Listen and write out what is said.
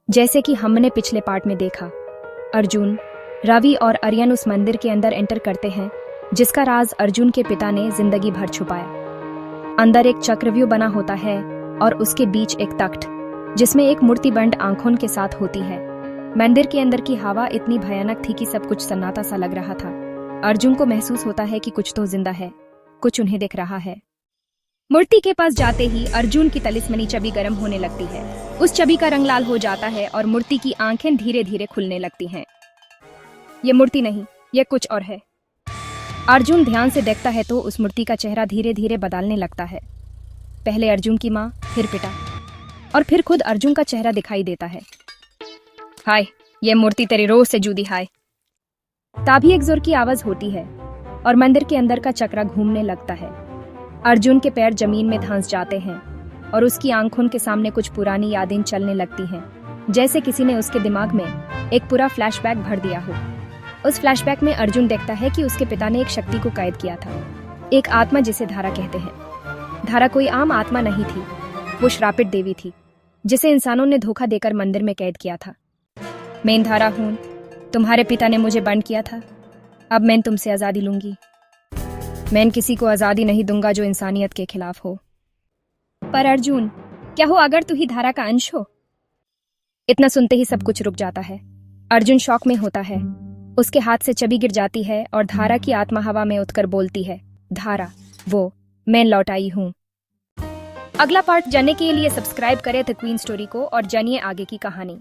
जैसे कि हमने पिछले पार्ट में देखा, अर्जुन, रवि और अरियन उस मंदिर के अंदर एंटर करते हैं जिसका राज अर्जुन के पिता ने जिंदगी भर छुपाया। अंदर एक चक्रव्यूह बना होता है और उसके बीच एक तख्त जिसमें एक मूर्ति बंद आंखों के साथ होती है। मंदिर के अंदर की हवा इतनी भयानक थी कि सब कुछ सन्नाटा सा लग रहा था। अर्जुन को महसूस होता है कि कुछ तो जिंदा है, कुछ उन्हें दिख रहा है। मूर्ति के पास जाते ही अर्जुन की तलिस्मनी छवि गर्म होने लगती है। उस छवि का रंग लाल हो जाता है और मूर्ति की आंखें धीरे धीरे खुलने लगती हैं। ये मूर्ति नहीं, ये कुछ और है। अर्जुन ध्यान से देखता है तो उस मूर्ति का चेहरा धीरे धीरे बदलने लगता है। पहले अर्जुन की माँ, फिर पिता और फिर खुद अर्जुन का चेहरा दिखाई देता है। हाय, ये मूर्ति तेरी रोज से जुदी हाय। तभी एक जोर की आवाज होती है और मंदिर के अंदर का चक्रा घूमने लगता है। अर्जुन के पैर जमीन में धंस जाते हैं और उसकी आंखों के सामने कुछ पुरानी यादें चलने लगती हैं, जैसे किसी ने उसके दिमाग में एक पूरा फ्लैशबैक भर दिया हो। उस फ्लैशबैक में अर्जुन देखता है कि उसके पिता ने एक शक्ति को कैद किया था, एक आत्मा जिसे धारा कहते हैं। धारा कोई आम आत्मा नहीं थी, वो श्रापित देवी थी जिसे इंसानों ने धोखा देकर मंदिर में कैद किया था। मैं धारा हूं, तुम्हारे पिता ने मुझे बंद किया था, अब मैं तुमसे आजादी लूंगी। मैं किसी को आजादी नहीं दूंगा जो इंसानियत के खिलाफ हो। पर अर्जुन, क्या हो अगर तू ही धारा का अंश हो? इतना सुनते ही सब कुछ रुक जाता है। अर्जुन शौक में होता है। उसके हाथ से छवि गिर जाती है और धारा की आत्मा हवा में उठकर बोलती है, धारा, वो मैं लौट आई हूं। अगला पार्ट जानने के लिए सब्सक्राइब करें द क्वीन स्टोरी को और जानिए आगे की कहानी।